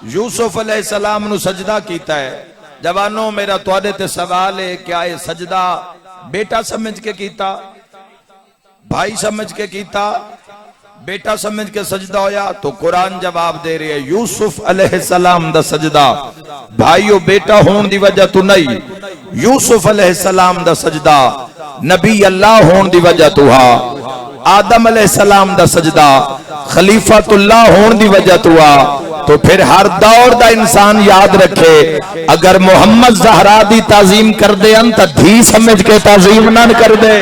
यूसुफ अलैहिस्सलाम नु सजदा कीता है। जवानों मेरा तुहाडे ते सवाल है, क्या ये सजदा बेटा समझ के कीता, भाई समझ के कीता? बेटा समझ के सजदा होया तो कुरान जवाब दे रही है यूसुफ अलैहिस्सलाम दा सजदा भाईओ बेटा होने दी वजह तो नहीं, यूसुफ अलैहिस्सलाम दा सजदा नबी अल्लाह होने दी वजह तो हा। आदम अलैहिस्सलाम दा सजदा खलीफतुल्लाह होने दी वजह तो हा। तो फिर हर दौर दा इंसान याद रखे, अगर मोहम्मद ज़हरा दी ताजीम कर दे तो धी समझ के ताजीम ना कर दे।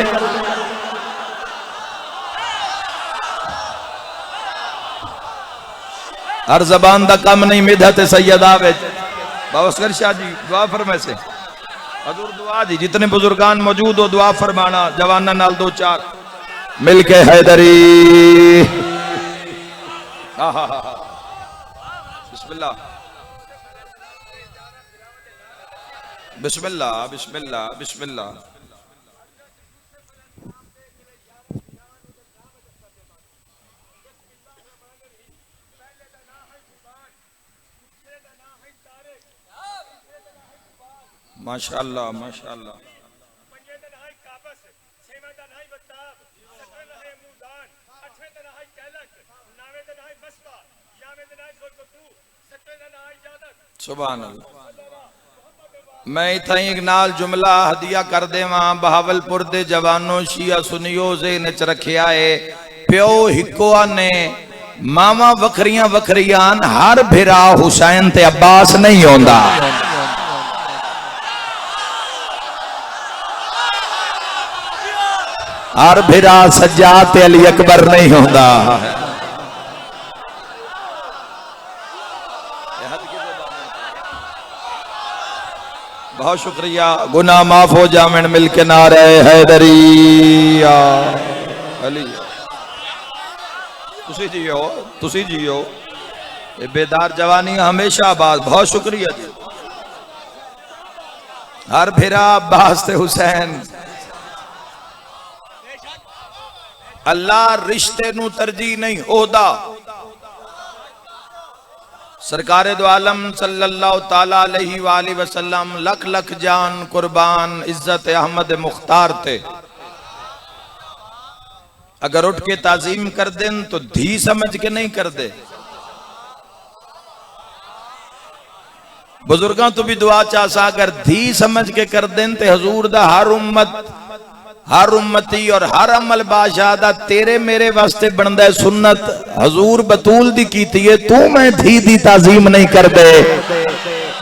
हर जबान दा कम नहीं मिधत सैयदा विच। बावस्कर शाह जी दुआ फरमाए से हजूर दुआ जी, जितने बुजुर्गान मौजूद हो दुआ फरमाना, जवाना नाल दो चार मिलके हैदरी। बिस्मिल्लाह बिस्मिल्लाह बिस्मिल्लाह बिस्मिल्लाह। माशाअल्लाह माशाअल्लाह। सुभान अल्लाह। मैं इतना एक नाल जुमला हदिया कर देवा, बहावलपुर दे जवानों शिया सुनियो ज़हन च रखिया है, प्यो हिकोआ ने मावा वखरियां वखरियां, हर भिरा हुसैन ते अब्बास नहीं होंदा। हर भिरा सज्जाद ते अली अकबर नहीं होंदा। बहुत शुक्रिया, गुनाह माफ हो जावन मिलके नारे हैदरिया अली। तुसी जियो ये बेदार जवानी हमेशा आबाद। बहुत शुक्रिया जी। हर फिरा अब्बास ते हुसैन। अल्लाह रिश्ते नू तरजीह नहीं ओहदा। सरकारे दो आलम सल्लल्लाहु ताला अलैहि वाली वसल्लम लख लख जान कुर्बान इज्जत अहमद मुख्तार थे। अगर उठ के ताजीम कर दें तो धी समझ के नहीं कर दे। बुजुर्गों तो भी दुआ चासा, अगर धी समझ के कर दें तो हजूर दा हर उम्मती और हर अमल बादशाह दा तेरे मेरे वास्ते बनदा है सुन्नत। हजूर बतूल दी कीती है, तू मैं धी दी ताजीम नहीं कर दे।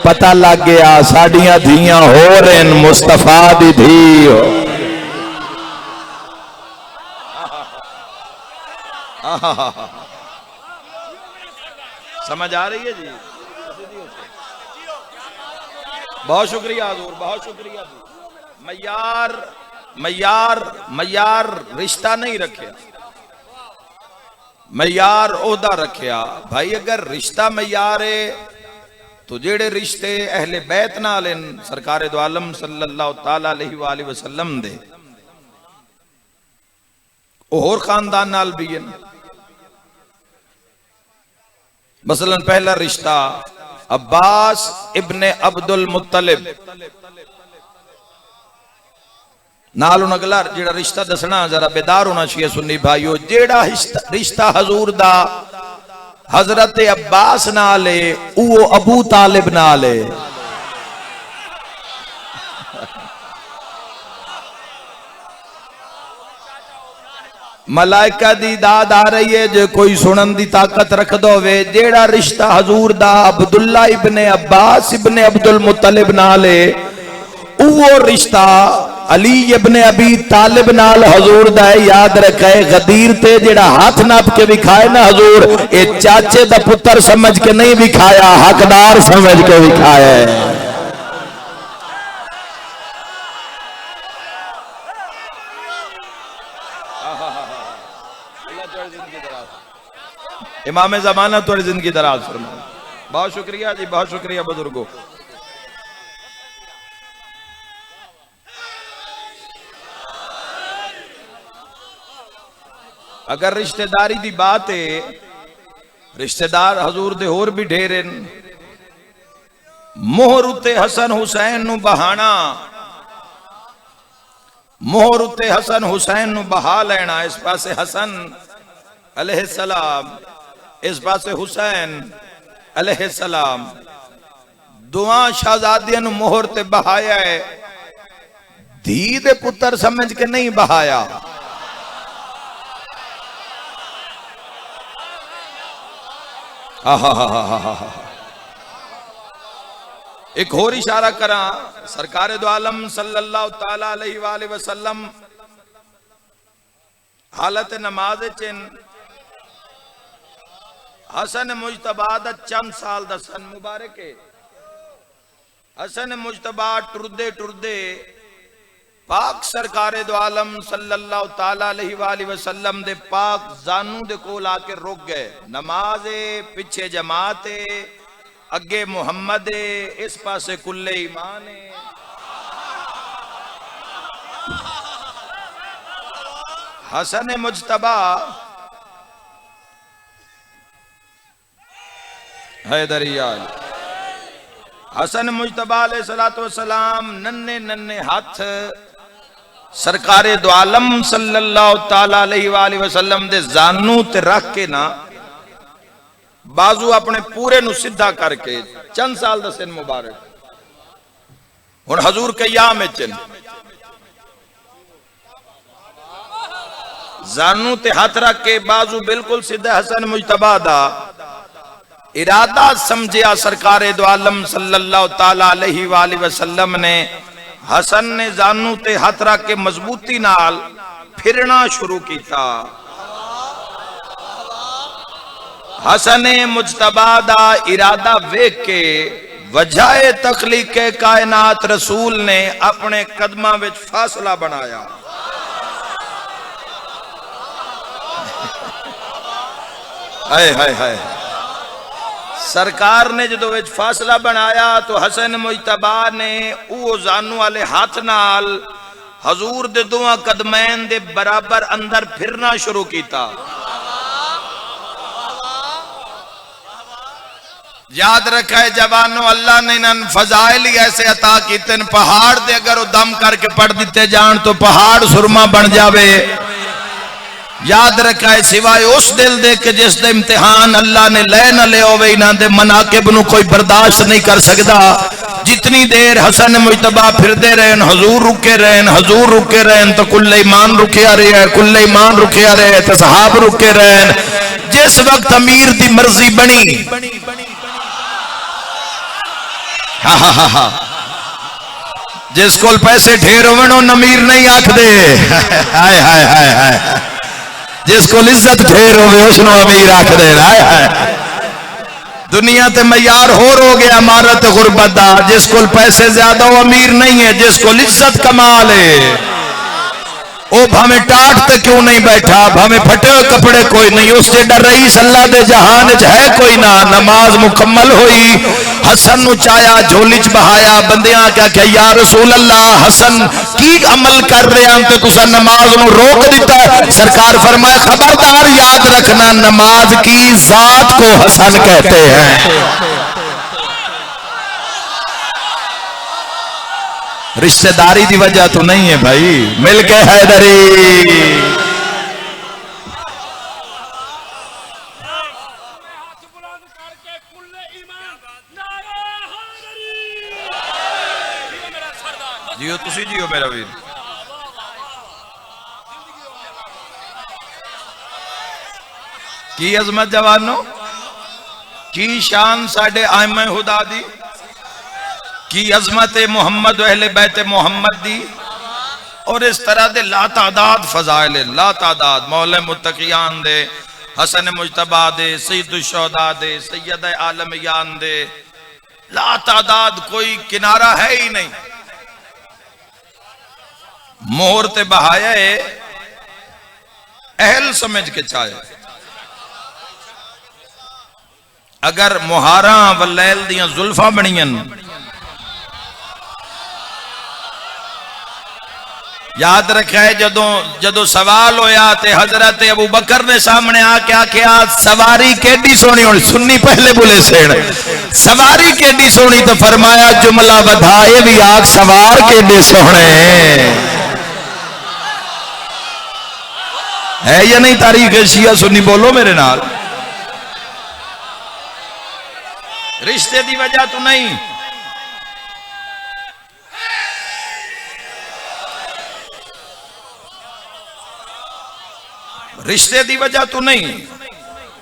पता लग गया साडियां धियां हो रहे मुस्तफा दी धी हो। समझ आ रही है जी? बहुत शुक्रिया हजूर, बहुत शुक्रिया जी। मयार रिश्ता नहीं रखिया, मयार ओहदा रखिया। भाई अगर रिश्ता मयार है तो जेड़े रिश्ते अहले बैत नाल सरकारे दो आलम सल्लल्लाहु ताला अलैहि वसल्लम दे और खानदान नाल भी है। मसलन पहला रिश्ता अब्बास इब्ने अब्दुल मुत्तलिब नाल अगला जेड़ा रिश्ता दसना जरा बेदार होना चाहिए सुन्नी भाईओ। जेड़ा रिश्ता हजूर दा हजरत अब्बास नाल है वो अबू तालिब नाल है। मलाइका दी दाद आ रही है जो कोई सुनन दी ताकत रख दो वे। जेड़ा रिश्ता हजूर दा अब्दुल्ला इब्ने अब्बास इब्ने अब्दुल मुत्तलिब नाल है वो रिश्ता अली इब्ने अबी तालिब नाल हजूर दा है। याद रखे गदीर ते जेड़ा हाथ नाप के विखाए ना हजूर, ए चाचे दा पुत्र समझ के नहीं विखाया, हकदार समझ के विखाया है। इमाम ज़माना थोड़ी जिंदगी दराज फरमाए। बहुत शुक्रिया जी, बहुत शुक्रिया बुजुर्गों। अगर रिश्तेदारी की बात है रिश्तेदार हजूर दे होर भी ढेर हैं। मोहर उत्ते हसन हुसैन नु बहाना, मोहर उत्ते हसन हुसैन नु बहा लेना। इस पासे हसन अलैहिस्सलाम, इस पासे हुसैन अलैहिस्सलाम, दुआ शहजादियां नु मोहर ते बहाया है, धी दे पुत्र समझ के नहीं बहाया। एक और इशारा करा, सरकार दो आलम सल्लल्लाहु ताला अलैहि वसल्लम हालत नमाज चिन हसन मुजतबा दा चंद साल दा सन मुबारक है। हसन मुजतबा टुरदे टुरदे पाक सरकार दो आलम सल्लल्लाहु ताला अलैहि वसल्लम दे पाक जानू दे कोल आके रुक गए। नमाज पिछे जमात अगे मुहम्मद इस पासे कुल्ले ईमान हसन मुजतबा हैदरियाल हसन मुजतबा अलैहिस्सलातु वस्सलाम नन्हे नन्हे हाथ सरकारे दो आलम सल्लल्लाहु ताला अलैहि वसल्लम दे जानू ते रख के ना बाजू अपने पूरे नु सीधा करके चंद साल दसन मुबारक हुण हजूर कयाम चन जानू ते हाथ रख के बाजू बिल्कुल सीधा हसन मुजतबा दा इरादा समझिया सरकारे दो आलम सल्लल्लाहु ताला अलैहि वसल्लम ने हसन ने जानू ते हाथ रख के मजबूती नाल फिरना शुरू किया। हसन मुजतबा दा इरादा वेख के वजह तखलीक कायनात रसूल ने अपने कदमां विच फासला बनाया। हाय हाय हाय सरकार ने जो विच फासला बनाया तो हसन मुजतबा ने वो जानू वाले हाथ नाल हजूर दे दुआ कदमैन दे बराबर अंदर फिरना शुरू किया। याद रखा है जवानों, अल्लाह ने इन फजाइल ही ऐसे अता किते पहाड़ दे अगर वो दम करके पढ़ दिते जान तो पहाड़ सुरमा बन जावे। याद रखा है सिवाय उस दिल दे के जिस दे इम्तिहान अल्लाह ने ले न ले होवे इन्हां दे मनाकिब नूं कोई बर्दाश्त नहीं कर सकता। जितनी देर हसन मुजतबा फिरदे रहन हजूर रुके रहन, हजूर रुके रहन तो कुल्ले ईमान रुकिया रहे, कुल्ले ईमान रुकिया रहे तो सहाब रुके रहन। जिस वक्त अमीर दी मर्जी बनी हा हा हा हा जिस कोल पैसे ढेर होवन उन अमीर नहीं आखदे। हाय हाय हाय हाय जिस को इज्जत ढेर होवे उसनो अमीर आखदे। हाय हाय दुनिया ते मयार होर हो गया इमारत गुरबत दा। जिस को पैसे ज्यादा वो अमीर नहीं है, जिस को इज्जत कमाल है ओ भावे टाट ते क्यों नहीं बैठा, भावे फटे हुए कपड़े कोई नहीं, उस जेड़ा रईस अल्लाह दे जहान च है कोई ना। नमाज मुकम्मल हुई, हसन नु चाया झोली च बहाया। बंदियां क्या या रसूल अल्लाह हसन की अमल कर रहे हैं तो तुसा नमाज नु रोक दिता। सरकार फरमाए खबरदार याद रखना नमाज की जात को हसन कहते हैं। रिश्तेदारी की वजह तो नहीं है भाई, मिलके हैदरी। जियो तुसी जियो मेरा वीर। की अजमत जवानों, की शान साडे आइमे खुदा दी, की अजमत मोहम्मद अहले बैत मोहम्मद दी। और इस तरह दे लातादाद फजाइल, लातादाद मौला मुत्तकियान दे, हसन मुजतबा दे, सैयद शुहदा दे, सैयद आलमियान दे, लातादाद कोई किनारा है ही नहीं। मोहर ते बहाया है अहल समझ के चाहे। अगर मुहारा वलैल दियां जुल्फा बनियन याद रखा है जदों सवाल होया ते हजरत अबू बकर ने सामने आके आख्या सवारी केडी सोनी होनी, सुन्नी पहले बोले सेण सवारी केडी सोनी, तो फरमाया जुमला बधाए भी आग सवार केडे सोने है या नहीं। तारीख शिया सुन्नी बोलो मेरे नाल। रिश्ते की वजह तो नहीं, रिश्ते की वजह तो नहीं।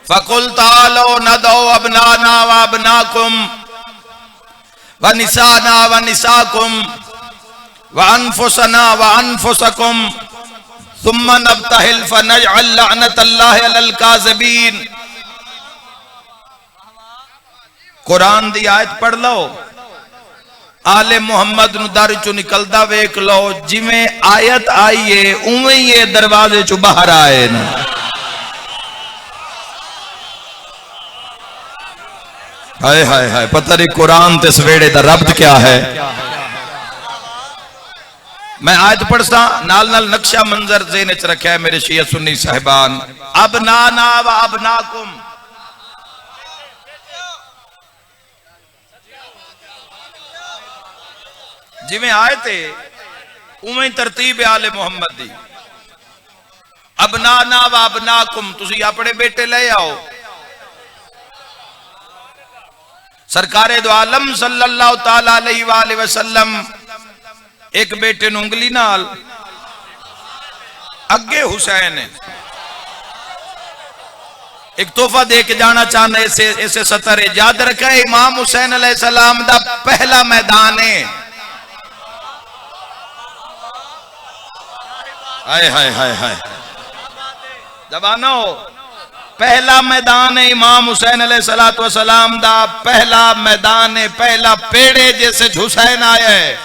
फकुल तालो नदो अबनाना व अबनाकुम व निसाना व निसाकुम व अनफुसना व अनफुसकुम सुम्मा नब्तहिल फनजअल लअनतल्लाहि अलल काज़िबीन। कुरान दी आयत पढ़ लो, आले मुहम्मद नु दर चो निकलदा वेख लो, जिवें आयत आई है उवें ही ये दरवाजे चो बाहर आए न। हाय हाय हाय, पता नहीं कुरान ते सवेड़े दा रब्त क्या है। मैं आयत पढ़सा नाल नाल नक्शा मंजर ज़हन च रखा है मेरे शिया सुन्नी साहिबान। अबनाना व अबनाकुम, जिवें आए थे उवें तरतीब आले मुहम्मद दी। अबनाना व अबनाकुम, तुसी अपने बेटे ले आओ। सरकारे दो आलम सल्लल्लाहु ताला अलैहि वसल्लम एक बेटे नूं उंगली नाल अगे हुसैन एक तोहफा दे के जाना चाहते ऐसे सतर है। याद रखे इमाम हुसैन अलैहिस्सलाम दा पहला मैदान है। हाय हाय हाय हाय, जवानो पहला मैदान है इमाम हुसैन अलैहिस्सलातु वस्सलाम दा, पहला मैदान है, पहला पेड़े जैसे हुसैन आया है।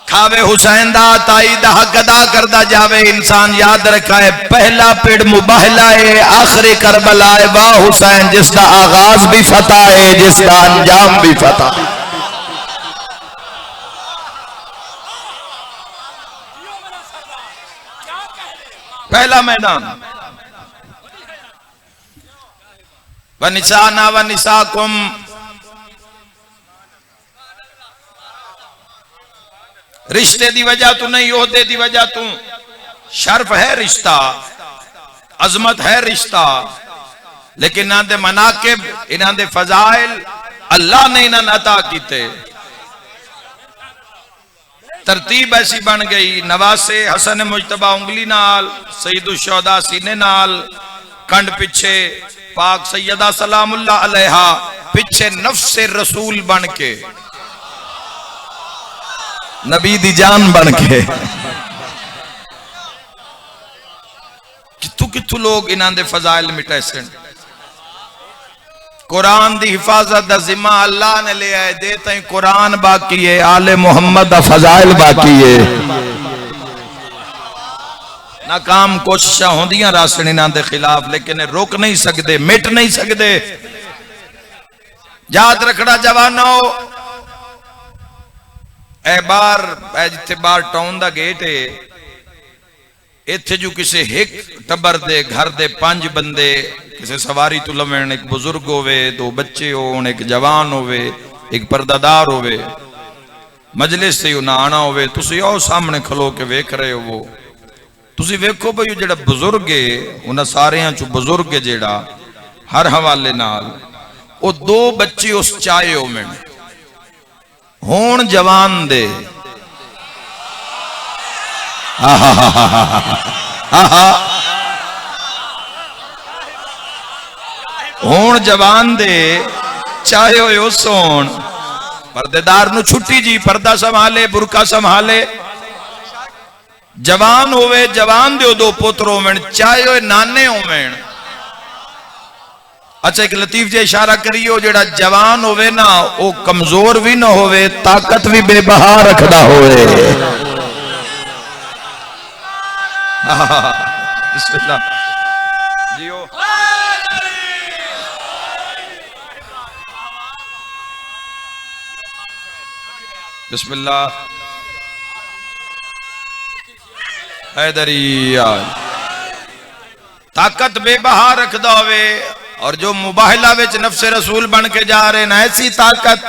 खावे हुसैन दा ताई दा हक अदा करदा जावे इंसान। याद रखा है पहला पेड़ मुबाहला है, आखिरी करबला है। वाह हुसैन जिसका आगाज भी फतह है, जिसका अंजाम भी फतह। पहला मैदान। व निसाना व निसाकुम, रिश्ते की वजह तू नहीं, ओहदे की वजह तू। शर्फ है रिश्ता, अजमत है रिश्ता, लेकिन इन्हां दे मनाकिब, इन्हां दे फजाइल अल्लाह ने इन्हां अता कीते। तरतीब ऐसी बन गई, नवासे हसन मुजतबा उंगली नाल, सईदुल शुहदा सीने नाल, कंड पिछे पाक सैयदा सलामुल्लाह अलैहा, पिछे नफ्से रसूल बन के, नबी दी जान बन के। कितु कितु लोग इन्हां दे फजाइल मिटाए सन। कुरान दी हिफाजत दा जिम्मा अल्लाह ने लिया है। दे तई कुरान बाकी है, आले मुहम्मद दा फजाइल बाकी है। नाकाम कोशिशा होंदियां रासन इन्हां दे खिलाफ, लेकिन रोक नहीं सकते, मिट नहीं सकते। याद रखना जवानो, ए बार जिथे बार टाउन दा गेट है, इत्थे जो किसी एक टब्बर दे घर दे 5 बंदे किसी सवारी तो लवेण, एक बुजुर्ग होवे, 2 बच्चे होण, एक जवान होवे, एक पर्दादार होवे, मजलिस से ना आना होवे, तुसी आओ सामने खलो के वेख रहे हो। वो तुसी वेखो भाई जेड़ा बुजुर्ग है, उन्हां सारियां चो बुजुर्ग है जेड़ा हर हवाले नाल, वो 2 बच्चे उस चाहे होवेण होण जवान दे। होण जवान दे चाहे होए उस होण, पर्देदार नु छुट्टी जी, पर्दा संभाले, बुरका संभाले। जवान होवे, जवान दे 2 पुत्र होवेण, चाहे होए नाने होवेण। अच्छा एक लतीफ जे इशारा करियो, जेड़ा जवान होवे ना वो कमजोर भी ना होवे, ताकत भी बेबहा रखदा होवे। बिस्मिल्लाह जियो। बिस्मिल्लाह। हैदरिया ताकत बेबहा रखदा होवे और जो मुबाहला विच नफ्से रसूल बन के जा रहे हैं, ऐसी ताकत,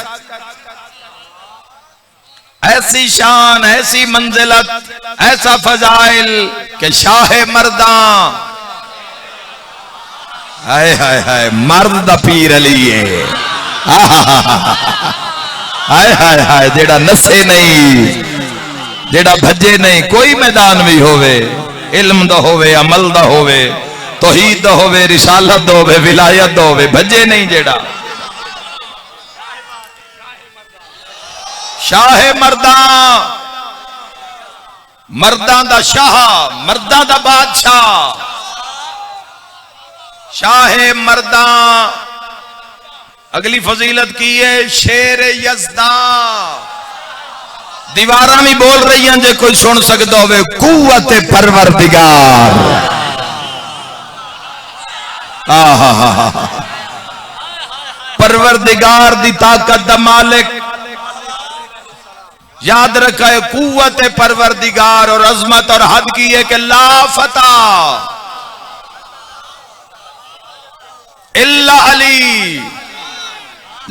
ऐसी शान, ऐसी मंजिलत, ऐसा फजाइल के शाह मर्दा, हाय हाय हाय, मर्द दा पीर अली है, हाय हाय हाय, जेड़ा नसे नहीं, जेड़ा भजे नहीं, कोई मैदान भी होवे, इल्म दा होवे, अमल दा होवे, तौहीद दा होवे, रिसालत दा होवे, विलायत दा होवे, भजे नहीं जेड़ा, शाह मर्दा, मर्दा दा शाह, मर्दा दा बादशाह, शाह मर्दा। अगली फजीलत की है शेर यज़दा। दीवारा भी बोल रही हैं, जे कोई सुन सकता होवे, कुव्वत परवरदिगार, परवरदिगार दी ताकत दा मालिक, याद रखा है, कुव्वत परवरदिगार और अजमत और हद की है कि ला फता इल्ला अली,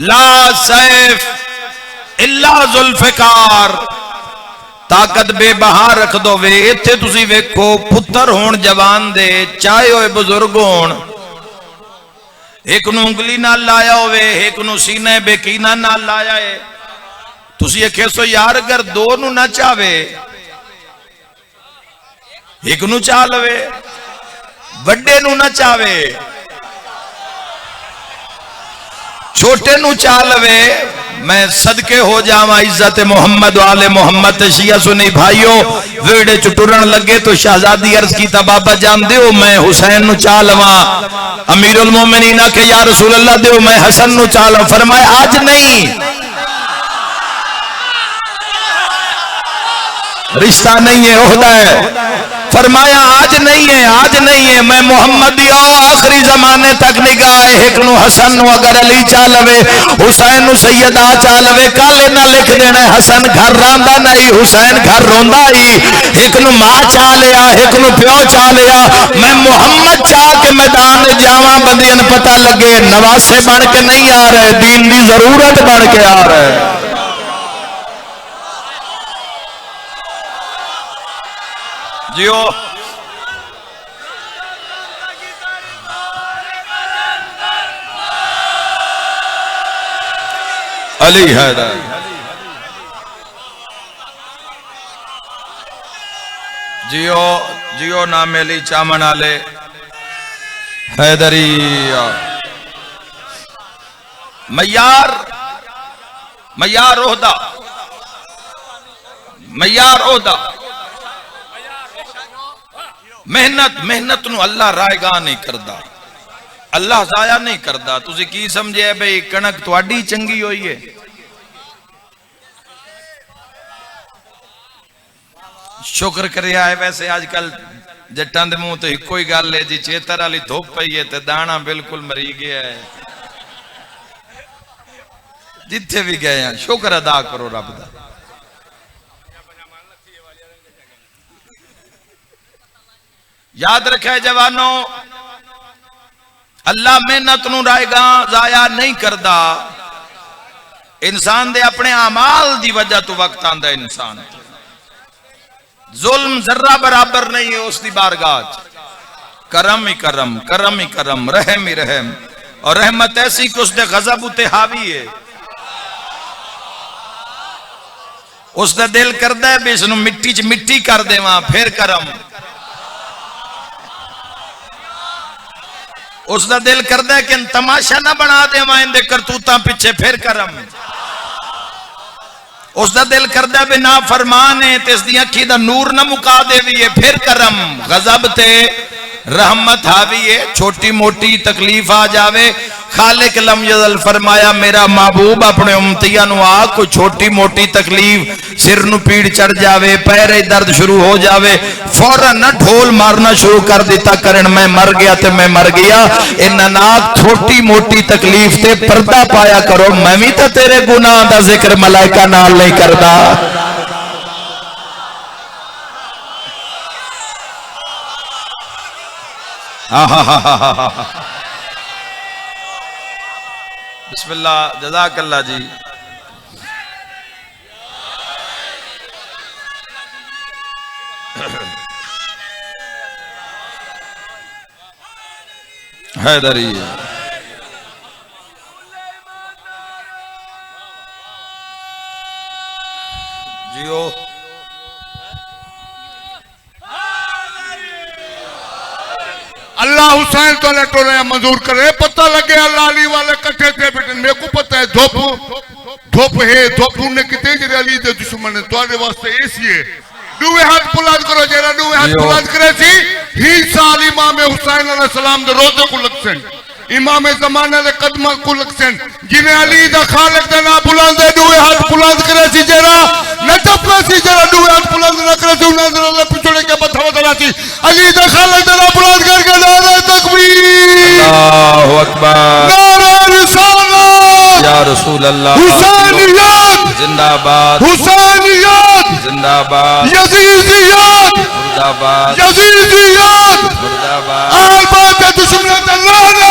ला सैफ इल्ला जुल्फिकार। ताकत बेबहा रख दो वे। इत्थे तुसी वेखो, पुत्र होण जवान दे, चाहे होए बुजुर्ग होण, एक नूं उंगली नाल लाया होवे, एक नूं सीने बेकीना नाल लाया है, तुसी आखे सो यार अगर दो नूं ना चावे, एक नूं चाह लवे, वड्डे नूं ना चावे, छोटे नूं चाह लवे। मैं सदके हो जावा इज्जत मोहम्मद वाले मोहम्मद। शिया सुनी भाइयों, वेड़े च टुरन लगे तो शहजादी अर्ज की, बाबा जान दियो मैं हुसैन नूं चाह लवा। अमीरुल मोमिनीन आखे या रसूल अल्लाह दियो मैं हसन नूं चाह लवा। फरमाया आज नहीं, रिश्ता नहीं है, ओहदा है। फरमाया आज नहीं है, आज नहीं है, मैं मोहम्मद दी आखिरी जमाने तक निगाह, एक नूं हसन नूं अगर अली चाह लवे, हुसैन नूं सैयदा चाह लवे, काले ना लिख देना हसन घर रांदा नहीं, हुसैन घर रोंदा ही। एक नूं मां चाह लिया, एक नूं प्यो चाह लिया, मैं मोहम्मद चाह के मैदान जावा, बंदियां पता लगे नवासे बन के नहीं आ रहे, दीन की जरूरत बन के आ रहे। जियो अली हैदर, जियो जियो नाम अली चामन आले हैदरी। मैयार मैयार ओहदा, मैयार ओहदा, मेहनत, मेहनत नूं अल्लाह रायगा नहीं करता, अल्लाह जाया नहीं करता। तुसी की समझे भाई कणक तुहाडी चंगी होई है, शुक्र करिया है। वैसे आजकल जट्टां दे मुंह तो इको ही गल है जी, चेतर वाली धुप पई है ते दाना बिल्कुल मरी गया है। जिथे भी गए हैं शुक्र अदा करो रब दा। याद रखे जवानों, अल्लाह मेहनत नूं रायगा जाया नहीं करता। इंसान दे अपने अमाल दी वजह तो वक्त आंदा, इंसान जुल्म जर्रा बराबर नहीं है उसकी बारगाह। करम ही करम, करम ही करम, रहम ही रहम, और रहमत ऐसी कि उसने गजब उते हावी है। उसका दिल करदा है भी इसनूं मिट्टी च मिट्टी कर देवां, फिर करम। उसका दिल करता है कि तमाशा ना बना देवां इनदे करतूतां पिछे, फिर करम। उसका दिल करता है भी ना फरमान है ते इसदी अखी दा नूर ना मुका देवी है, फिर करम। गजब ते रहमत हावी है। छोटी मोटी तकलीफ आ जावे, खालिक लम यज़ल फरमाया मेरा महबूब अपने उम्मतियां नु आ, कोई छोटी मोटी तकलीफ, सिर नु पीड़ चढ़ जावे, पैर दर्द शुरू हो जावे, फौरन ना ढोल मारना शुरू कर दिता करन, मैं मर गया ते मैं मर गया। इन्ना नाक छोटी मोटी तकलीफ ते पर्दा पाया करो, मैं भी तो तेरे गुनाह दा जिक्र मलाइका नाल नहीं करदा। बिस्मिल्लाह, जज़ाकल्लाह जी। हैदरी जियो। अल्लाह हुसैन तो टोले मंजूर करे। पता लगे अल्लाह अली वाले कट्ठे थे बेटे। मेरे को पता है धोप धोप है, धोप ने कितने जरे अली दे दुश्मन है तोड़े वास्ते ऐसी है। दुए हाथ बुलंद करो जरा, दुए हाथ बुलंद करे सी ही साल इमाम हुसैन अलैहि सलाम दे रोजे को लगसन, इमाम जमाने दे कदम को लगसन। जिन्हें अली दा खालिक दा ना बुलंद है दुए हाथ बुलंद करे सी जरा, न टपके सी जरा, दुए हाथ बुलंद न करे सी उन्हें अल्लाह पिछड़े के बथवा दरा सी। अली दा खालिक दा ना बुलंद करके नारे तकबीर, अल्लाहु अकबर, नारे रिसालत या रसूल अल्लाह, हुसैनियत जिंदाबाद, हुसैनियत जिंदाबाद, यजीदियत मुर्दाबाद, यजीदियत मुर्दाबाद, आल बात दुश्मन लानत,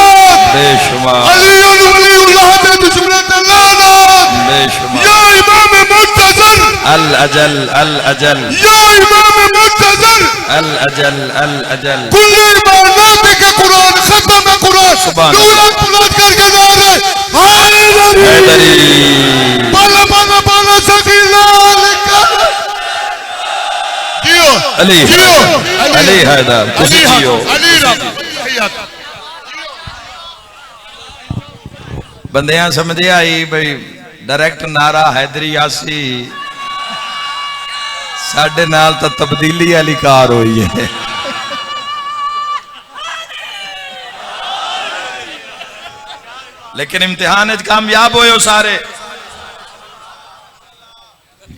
बेशुमार, अली वलीउल्लाह दे दुश्मन लानत, बेशुमार। या इमाम मुंतजर अल अजल, अल अजल, या इमाम मुंतजर, अल अजल, अल अजल। कुल इमानात के कुरान खत्म है कुरान। सुभान दूर बुलंद करके नारे हैदरी, हैदरी, बाला बाला बाला सकीला लिखा जियो अली, जियो अली हैदर, तुसी जियो। अली रब बंदियां समझे आई भाई डायरेक्ट नारा हैदरी आसी साढ़े नाल तो तब्दीली वाली कार हुई है। लेकिन इम्तिहान कामयाब हो सारे।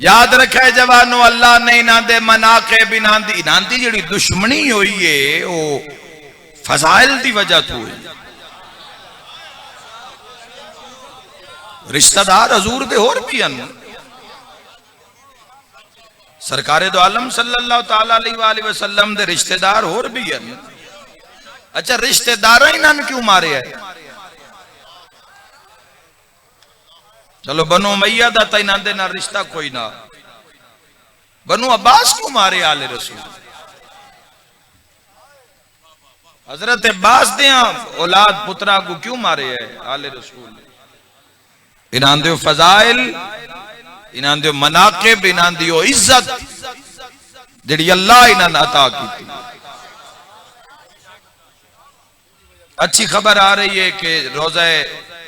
याद रखे जवानों, अल्लाह ने इन्हां दे मनाके बिना दी इन्हां दी जिहड़ी दुश्मनी हुई है वो फजाइल दी वजह तो हुई। रिश्तेदार हजूर दे होर भी हन। सरकारे दो आलम सल्लल्लाहु ताला अलैहि वसल्लम दे रिश्तेदार होर भी हन। अच्छा, रिश्तेदार इन्हां क्यों मारे है? चलो बनो मैया दा ता इन्हां दे ना रिश्ता कोई ना। बनो अब्बास क्यों मारे आले रसूल? हजरत अब्बास दे औलाद पुत्रा को क्यों मारे है आले रसूल? इन्हां दे फजाइल, इन्हां दे मनाकिब, इन्हां दी इज्जत जिहड़ी अल्लाह इन्हां ने अता की। अच्छी खबर आ रही है कि रोज़ा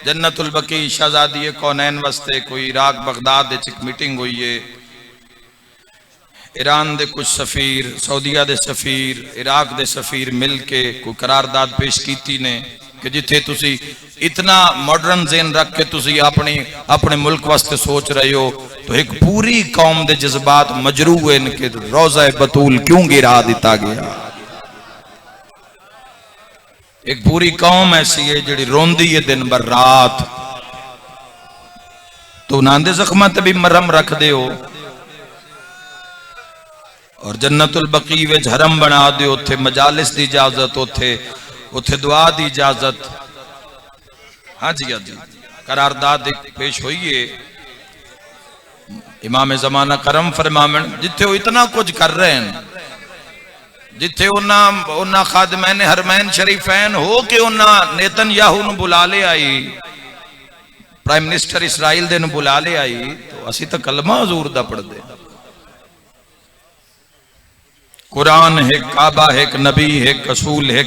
जन्नतुल बकी शहजादी कौनैन वास्ते कोई इराक बगदाद एक मीटिंग हुई है। ईरान दे कुछ सफीर, सऊदीया दे सफीर, इराक दे सफीर मिल के कोई करारदाद पेश की ने कि जिथे तुसी इतना मॉडर्न ज़हन रख के तुसी अपने मुल्क वास्ते सोच रहे हो तो एक पूरी कौम दे जज्बात मजरू हैं कि रोज़ा बतूल क्यों गिरा दिता गया। एक पूरी कौम ऐसी है जिहड़ी रोंदी है दिन भर रात। तो उन्हां दे ज़ख्मां ते भी मरहम रख दे हो और जन्नतुल बकी विच हरम बना दे, उत्थे मजालिस दी इजाजत, उत्थे दुआ दी इजाजत। हाँ जी, हाँ जी, करारदाद पेश हुई है। इमाम जमाना करम फरमावन जिथे वो इतना कुछ कर रहे हैं, जिथे उन्ना खादमैन हरमैन शरीफैन हो के उन्ना नेतनयाहू नूं बुला ले आई, प्राइम मिनिस्टर इसराइल दे नूं बुला ले आई, तो असी तो कलमा हजूर दा पढ़दे। कुरान है, काबा है, नबी है, रसूल है,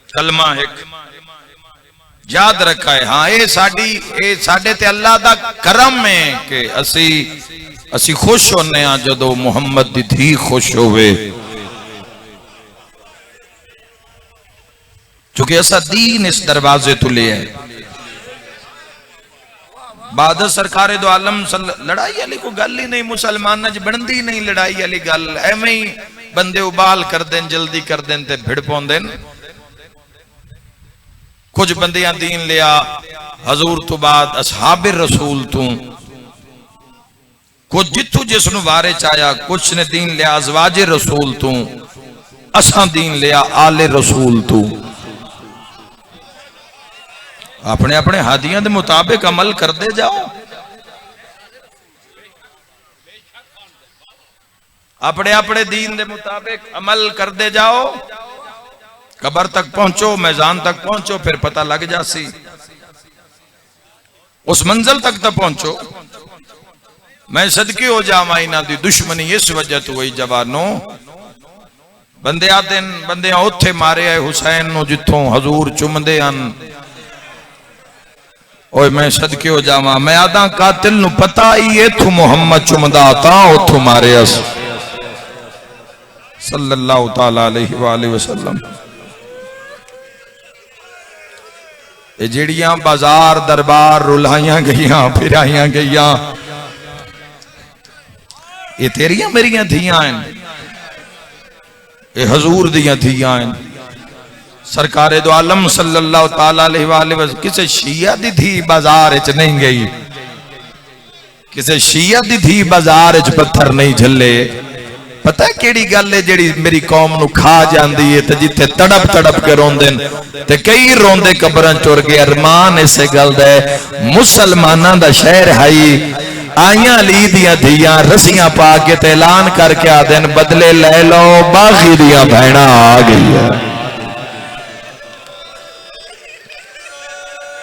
कलमा है। याद रखा है। हाँ, ये साडे ते अल्लाह दा करम है कि असी खुश होने जदों मुहम्मद दी धी खुश होवे, क्योंकि ऐसा दीन इस दरवाजे तो ले है। बाद सरकारे दो आलम लड़ाई वाली को गल ही नहीं, मुसलमान च बनती नहीं लड़ाई वाली गल। एवं ही बंदे उबाल कर देन, जल्दी कर देन ते भिड़ पाउंदे न। कुछ बंदियां दीन लिया हजूर तो बाद असहाबे रसूल तू, कुछ जिथू जिसनु वारे चाया, कुछ ने दीन लिया अज़वाजे रसूल तू, असा दीन लिया आले रसूल तू। अपने अपने हादियां के मुताबिक अमल करते जाओ, अपने अपने दीन के मुताबिक अमल करते जाओ, कबर तक पहुंचो, मैदान तक पहुंचो, फिर पता लग जासी। उस मंजिल तक तो पहुंचो। मैं सदके हो जावा इन्हां दी दुश्मनी इस वजह तो हुई जवानों, बंदे उत्थे मारे आए हुसैन नूं जिथों हजूर चुमदे हन। ओए मैं सदके हो जावा, मैं आदा कातिल नूं पता ही इथों मुहम्मद चुमदा तां उथों मारे अस सल्लल्लाहु तआला अलैहि वसल्लम। ये जिहड़ियां बाजार दरबार रुलाइयां गईयां फिराइयां गईयां, ये तेरियां मेरियां धियां हैं, ये हजूर दियां धियां हैं। सरकारे दो आलम सल्लल्लाहु तआला अलैहि वसल्लम किसी शिया दी धी बाजार च नहीं गई, किसी शिया दी धी बाजार च पत्थर नहीं झल्ले। पता है केड़ी गल है जेड़ी मेरी कौम नू खा जाती है, ते जिथे तड़प तड़प के रोंदे ते कई रोंदे कबरां चुर गए। अरमान इस गल दा मुसलमानां दा शहर हाई, आइयां अली दियां धियां रस्सियां पा के ते ऐलान करके आदे बदले ले लो, बागी दियां भैणां आ गई है।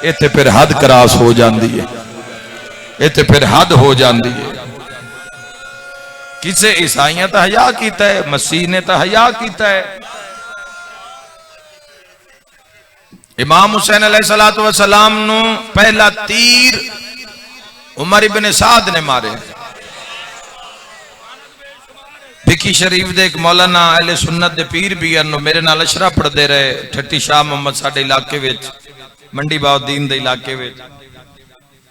इत्थे फिर हद क्रॉस हो जाती है, इत्थे फिर हद हो जाती है। किसे ईसाइयां तो हया किया है, मसीह ने तो हया किया है। इमाम हुसैन अलैहिस्सलातु वस्सलाम नू पहला तीर उमर इब्ने साद ने मारे। फिकी शरीफ दे एक मौलाना अहले सुन्नत दे पीर भी हैं, मेरे नाल अशरा पढ़ते रहे ठट्टी शाह मोहम्मद साडे इलाके विच, मंडी बाउद्दीन दे इलाके विच।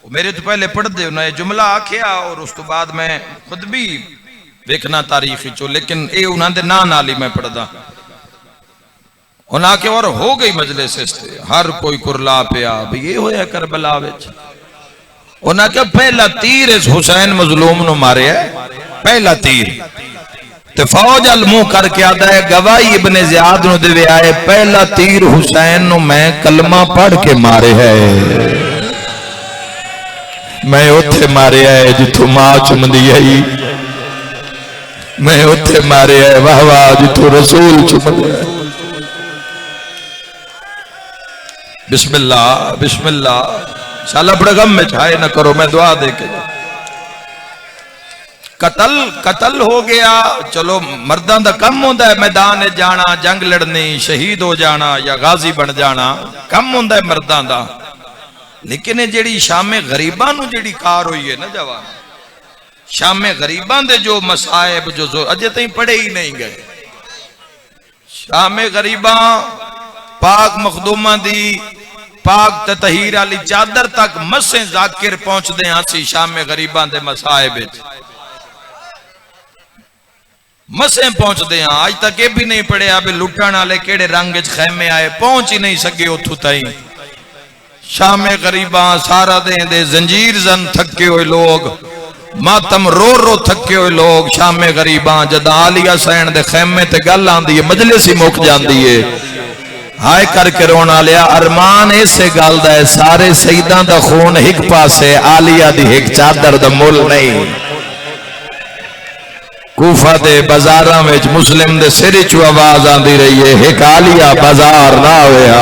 मेरे तो पहले पढ़ते उन्हें जुमला आखिया और उस तो बाद मैं खुद भी देखना तारीख चो, लेकिन ये उन्होंने ना नाल ही मैं पढ़दा। उन्हें आके और हो गई मजलिस इसते, हर कोई कुरला पिया भी ये होया करबला विच। उन्हें क्या पहला तीर इस हुसैन मजलूम नु मारे है, पहला तीर ते फौज अल मुंह करके आता है गवाही इब्ने ज़ियाद नु देवे आए, पहला तीर हुसैन नु मैं कलमा पढ़ के मारे है, मैं उथे मारे है जिथों मां चुमदी आई, मैं उथे मारे है वाह वाह जिथों रसूल चुमदे है। बिस्मिल्लाह बिस्मिल्लाह, शाला बड़ा गम में छाए न करो, मैं दुआ दे के कतल हो गया। चलो मर्दां दा कम होंदा है मैदान जाना, जंग लड़नी, शहीद हो जाना या गाजी बन जाना, कम होंदा है मर्दां दा। लेकिन ये जेड़ी शामे गरीबां नू जेड़ी कार हुई है ना जवान, शामे गरीबां दे जो मसाइब जो अजे तई पढ़े ही नहीं गए, शामे गरीबां पाक मखदूमा दी पाक ततहीर वाली चादर तक मसे जाकिर पहुंचते हैं। असी शामे गरीबां दे मसाइब विच मसे पहुंचते हैं। आज तक ये भी नहीं पढ़िया भी लुटन वाले केड़े रंग च खैमे आए, पहुंच ही नहीं सके उथों ताई। शामे गरीबां सारा दे जंजीर जन थके हुए लोग, मातम रो रो थके हुए लोग, शामे गरीबां जद आलिया सैन दे खैमे ते गल आंदी है, मजलिस ही मुक जाती है, हाय करके रोना लिया। अरमान इसे गल दा है सारे शहीदां दा खून एक पासे, आलिया दी एक चादर दा मुल नहीं। कूफा दे बाजारां विच मुस्लिम दे सिर चो आवाज आंदी रही है, एक आलिया बाजार ना होया।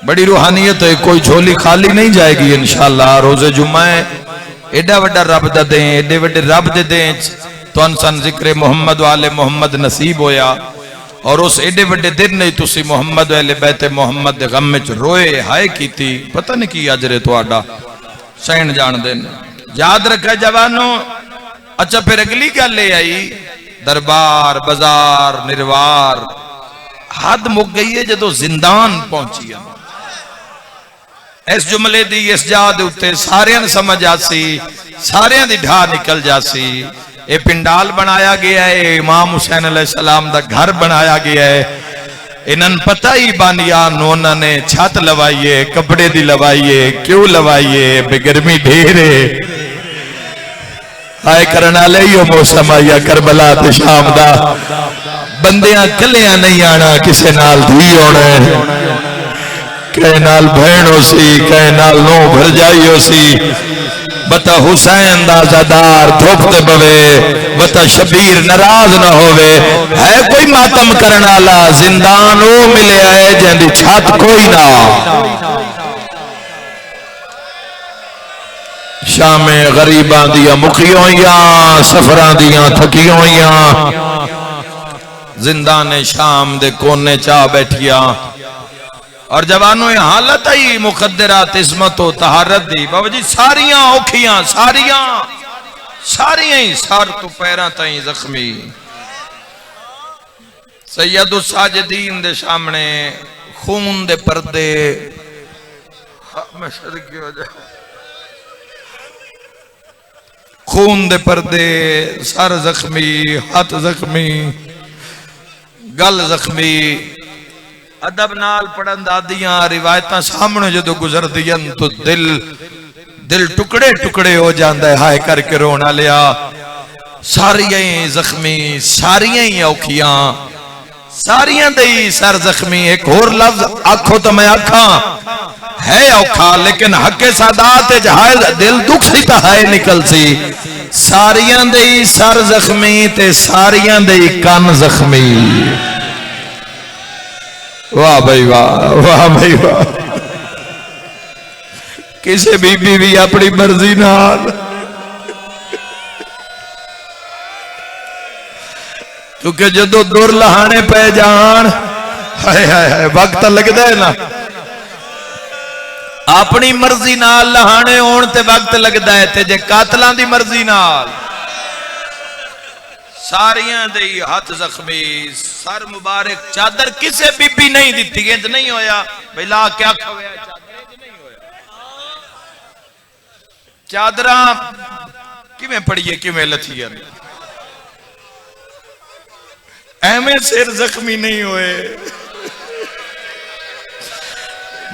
बड़ी रूहानियत है, कोई झोली खाली नहीं जाएगी इंशाअल्लाह। रोजे जुम्मा है, एडा वड्डा रब दा दें, एडे वड्डे रब दे दें तुहानू सन जिक्र मुहम्मद वाले मुहम्मद नसीब होया, और उस एडे वड्डे दिन नहीं तुसी मुहम्मद वाले बैते मुहम्मद दे गम विच रोए हाय कीती, पता नहीं की अजरे तुहाडा सैन जान देन। याद रखा जवानों। अच्छा फिर अगली गल आई, दरबार बाजार निर्वार हद मुक गई है जदों जिंदान पहुंची है। इस जुमले दी इस जाद उत्ते सारियां नूं समझ आसी, सारियां दी ढा निकल जासी। ये पिंडाल बनाया गया है, इमाम हुसैन अलैहिस्सलाम दा घर बनाया गया है। इन्हन पता ही बानियान उन्होंने छत लवाइए, कपड़े दी लवाइए, क्यों लवाइए, बेगर्मी ढेर है। हाय करने वाले यो मौसम आया करबला ते शाम दा बंदियां कलियां नहीं आना किसे नाल धी होना कहे नाल बहन हो सी कहे नाल नो भरजाई हो सी बता हुसैन दा ज़ादार धुप ते बवे बता शबीर नाराज ना होवे है कोई मातम करने वाला जिंदान वो मिले है जिंदी छत कोई ना शामे गरीबां दियां मुखियां होइयां सफरां दियां थकियां होइयां जिंदाने शाम दे कोने चा बैठिया और जवानों ये हालत आई मुकद्दरात इस्मत व तहारत दी बाबा जी सारियां औखियां सारियां ही सर तो पैरां ताई जख्मी सैयद साजिदीन दे सामने खून दे पर्दे खून दे पर्दे सर जख्मी हाथ जख्मी गल जख्मी अदब नाल पढ़न दादियां रिवायत सामने जो गुजर दियन तो दिल टुकड़े टुकड़े हो जाता है हाय करके रोना लिया सारियां ही जख्मी सारियां ही औखियां सारियां दे सर जख्मी एक होर लफ्ज आखो तो मैं आखा है औखा लेकिन हके सादात हाय दिल दुख सी तो हाय निकल सी सारियां दे सर जख्मी ते सारियां दे कान जख्मी वाह भाई वाह भाई वाह किसी बीबी भी अपनी मर्जी नाल क्योंकि जो दुर लहाने पै जान हाय हाय हाय वक्त लगता है ना अपनी मर्जी नाल लहाने होने ते वक्त लगता है ते जे कातलां दी मर्जी नाल सारियां दे हाथ जख्मी सर मुबारक चादर किसे बीबी नहीं दी इंज नहीं होया भाई ला क्या खवया चादरा किवें पड़िए किवें लथिया एवें सिर जख्मी नहीं होए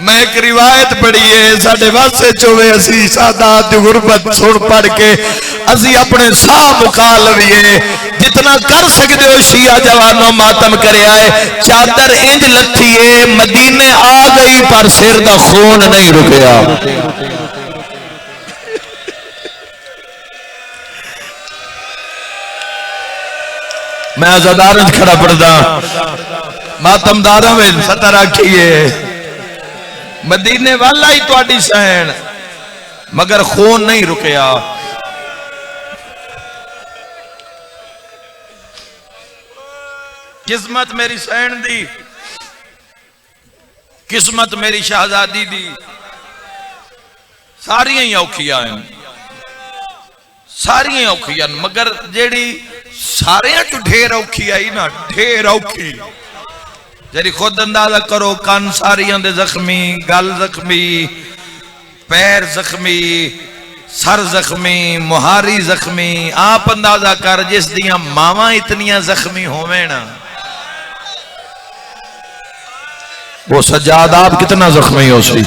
मैं एक रिवायत पढ़ी है साडे वास्ते चोवे असी सादात दी गुरबत सुन पढ़ के असी अपने साह मुका लवीए जितना कर सकते हो शिया जवानों मातम करे आए चादर इंज लथी है मदीने आ गई पर सिर दा खून नहीं रुकया मैं अज़ादार खड़ा पड़दा मातमदारा में सतर रखिए मदीने वाला ही तुहाडी सहन मगर खून नहीं रुकया किस्मत मेरी सहन दी किस्मत मेरी शहजादी दी सारियां ही औखियां हैं सारियां औखियां मगर जेड़ी सारियां चो ढेर औखी आई ना ढेर औखी जरी खुद अंदाजा करो कान सारियां दे जख्मी गल जख्मी पैर जख्मी सर जख्मी मुहारी जख्मी आप अंदाजा कर जिस दियां मावां इतनियां जख्मी होवे ना वो सज्जाद आप कितना जख्मी हो सी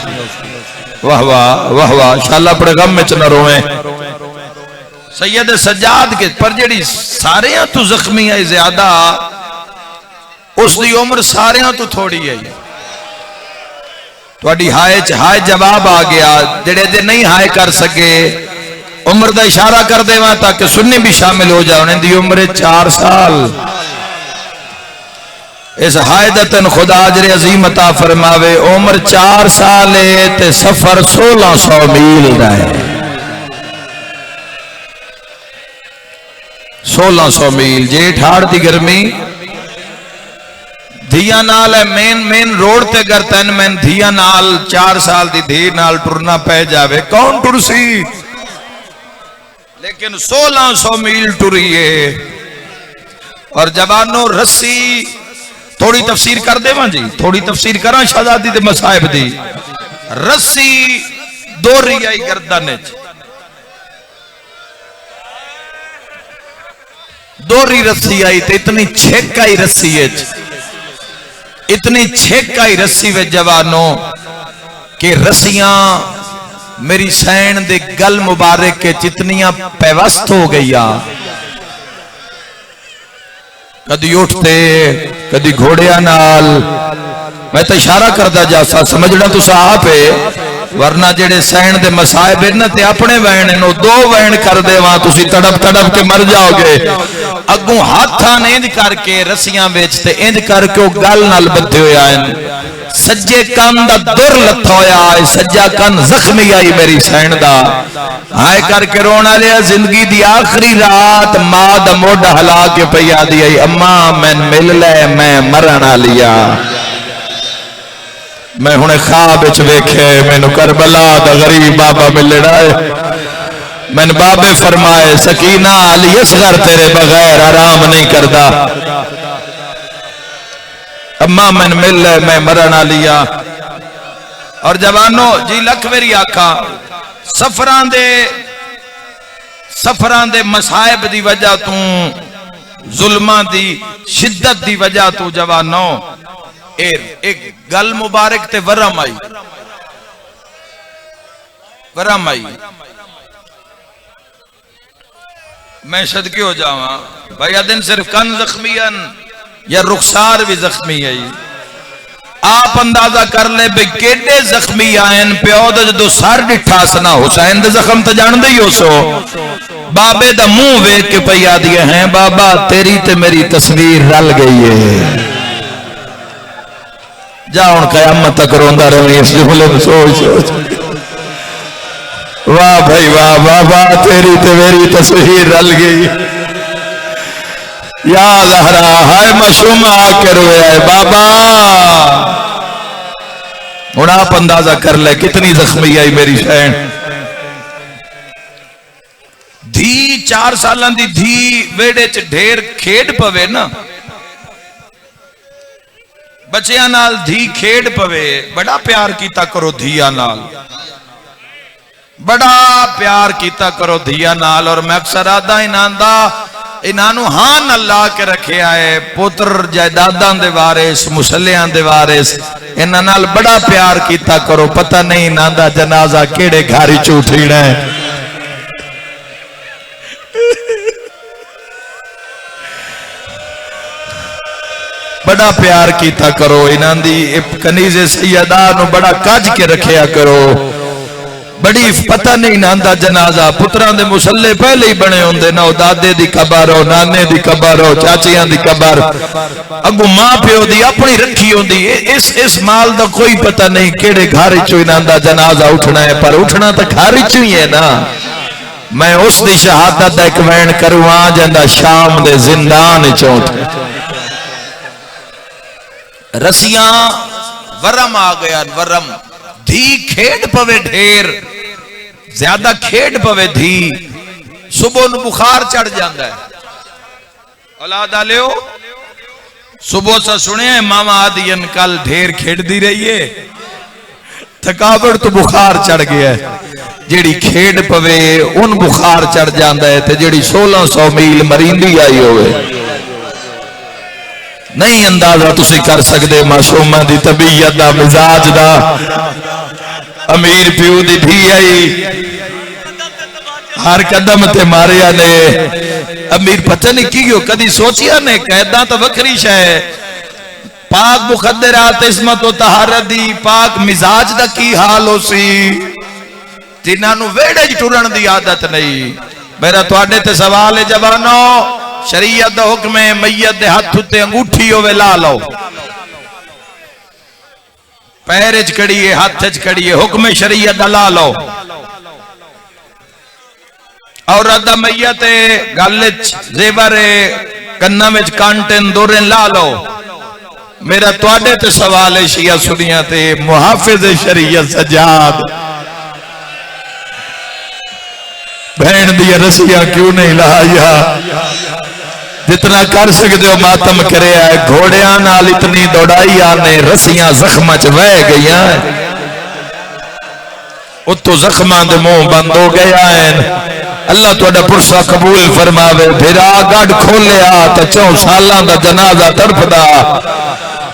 वाह वाह वाह वाह शाला पड़े गम में न रोए सैयद सज्जाद के पर जेड़ी सारियां तू जख्मी है ज्यादा उसकी उम्र सारियां तो थोड़ी है थोड़ी हाय च हाय जवाब आ गया जेड़े जे नहीं हाय कर सके उम्र का इशारा कर देवा ताकि सुन्नी भी शामिल हो जाए उन्हें उम्र 4 साल इस हायदतन खुदा अजर अजीम अता फरमावे उम्र 4 साल है ते सफर 1600 मील का है 1600 मील जेठ हाड़ की गर्मी धिया नाल है मेन रोड ते अगर तेन मैन धिया नाल 4 साल की धी नाल टुरना पै जावे कौन टुरसी लेकिन 1600 मील टुरिए और जवानों रस्सी थोड़ी तफसीर कर देवा जी थोड़ी तफसीर करा शहजादी दे मसाइब दी रस्सी दोरी आई गर्दन दोरी रस्सी आई तो इतनी छेक आई रस्सी इतनी छेक आई रस्सी वे जवानों के रस्सियां मेरी सैन दे गल मुबारक के जितनियां पेवस्त हो गई, कदी उठते कदी घोड़िया नाल। मैं तो इशारा करता जासा, समझना तुसा आप है, वरना जेड़े सैन दे मसाइब ना ते अपने वैन नो दो वैन कर देवा, तुसी तड़प तड़प के मर जाओगे। अगू हाथा ने इंज करके रस्सियां बेच ते इंज करके वो गल नाल बधे हुए आए। सज्जे कान दा दुर लथा होया है, सज्जा कान जख्मी आई मेरी सैन दा। हाय करके रोना लिया। जिंदगी दी आखिरी रात मां दा मोढा हला के पई आदी आई, अम्मा मैं मिल ले, मैं मरण आलिया। मैं हुणे ख्वाब विच वेखे मैनू करबला दा गरीब बाबा मिलना है। मैंने बाबे फरमाए सकीना अली असगर तेरे बगैर आराम नहीं करता। अम्मा मैंने मिल ले, मैं मरण आलिया। और जवानों जी लख मेरी आखा, सफरां दे मसाइब दी वजह तू, जुल्मां दी शिद्दत दी वजह तू जवानों एक गल मुबारक ते वरम आई। मैं सदके हो जावा भाई, दिन सिर्फ कन जख्मीयन या रुखसार भी जख्मी है। आप अंदाजा कर ले भी केडे जख्मी आयन। प्यो दा जो सर डिठा सना हुसैन दे जख्म तो जानदे ही हो सो। बाबे दा मुंह वेख के पया दिए हैं, बाबा तेरी ते मेरी तस्वीर रल गई है। जा हुण कयामत तक रोंदा रही इस जुमले में सोच सोच। वाह भाई वाह, वाह वाह तेरी ते मेरी तस्वीर रल गई। या ज़हरा हाय मासूम आके रोया है बाबा। हुण आप अंदाजा कर ले कितनी जख्मी आई मेरी सैन। धी 4 साल दी धी वेड़े च ढेर खेड पवे ना, बच्चियां नाल धी खेड पवे। बड़ा प्यार कीता करो धिया नाल, बड़ा प्यार कीता करो धिया नाल। और मैं अक्सर आदा इन्हां हां न ला के रखिया है, पुत्र जायदादां दे वारिस, मुसलियां दे वारिस। इन्हां नाल बड़ा प्यार कीता करो, पता नहीं इन्हां दा जनाजा केड़े घर च उठीना है। बड़ा प्यार कीता करो, इन्हां दी कनीज़े सैयदा नु बड़ा कज के रखिया करो। बड़ी पता नहीं नांदा जनाजा पुत्रां दे मुसल्ले पहले ही बने होंदे ना। दादे दी कबर हो, नाने दी कबर हो, चाचियां दी कबर, अगू मां प्यो दी अपनी रखी होंदी। इस माल दा कोई पता नहीं केड़े घर चो इन्हां दा जनाजा उठना है, पर उठना तो घर चो ही है ना। मैं उस दी शहादत दा एक वैन करवा जांदा शाम दे जिंदान चो। रसियां वरम आ गया, वरम धी खेड पवे ढेर, ज्यादा खेड पवे धी, सुबह नु बुखार चढ़ जाता है। औलाद आलियो सुबह से सुने मामा आदियन कल ढेर खेडदी रही है, थकावट तो बुखार चढ़ गया है। जेड़ी खेड पवे उन बुखार चढ़ जाता है, ते जेड़ी 1600 मील मरींदी आई होवे नहीं अंदाजा तुसी कर सकते मासूमा दी तबीयत दा, मिजाज दा। अमीर प्यू दी धी आई, हर कदम ते मारिया ने। अमीर पता नहीं की कदी सोचिया ने, कैदा तो वखरी शै, पाक मुखद्दरात इस्मत व तहारत दी पाक मिजाज दा की हाल हो सी, जिन्हां नूं वेड़े च टुरन दी आदत नहीं। मेरा तुहाडे ते सवाल है जवानो, शरीयत दा हुक्म है मैयत दे हथ उत्ते अंगूठी होवे ला लो, पैर च कड़िए हाथ च कड़िए, हुक्म शरीयत दा ला लो। औरत दा मैयत गल च जेवर कन्ना विच कांटन दोरन ला लो। मेरा तुहाडे ते सवाल है शिया सुनिया ते मुहाफिज शरीयत सजाद बहन दी रस्सियां क्यों नहीं लाया? जितना कर सकते हो मातम करे है। घोड़िया नाल इतनी दौड़ाई आने, रस्सियां जख्म च बह गई, उतो जख्मां दे मुंह बंद हो गया है। अल्लाह तुहाडा पुरसा कबूल फरमावे। फिर गढ़ खोलिया तो 4 सालां दा जनाजा तड़पदा,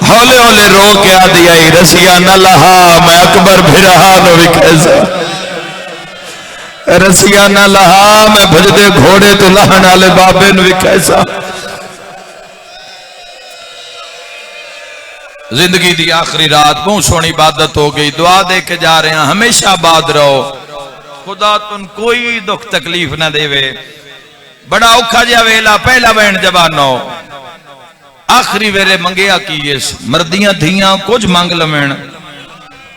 हौले हौले रो के आदि आई रस्सियां न लहा, मैं अकबर भिरा नो भी कैसा रसिया ना लहा मैं भजदे घोड़े तो लाहन वाले बाबे ने भी कैसा। जिंदगी दी आखिरी रात बहुत सोहनी इबादत हो गई, दुआ दे के जा रहे हैं हमेशा आबाद रहो, खुदा तुम कोई दुख तकलीफ ना देवे। बड़ा औखा जिहा वेला पहला बहन जवानो आखिरी वेले मंगिया की मरदियां धियां कुछ मंग लवेण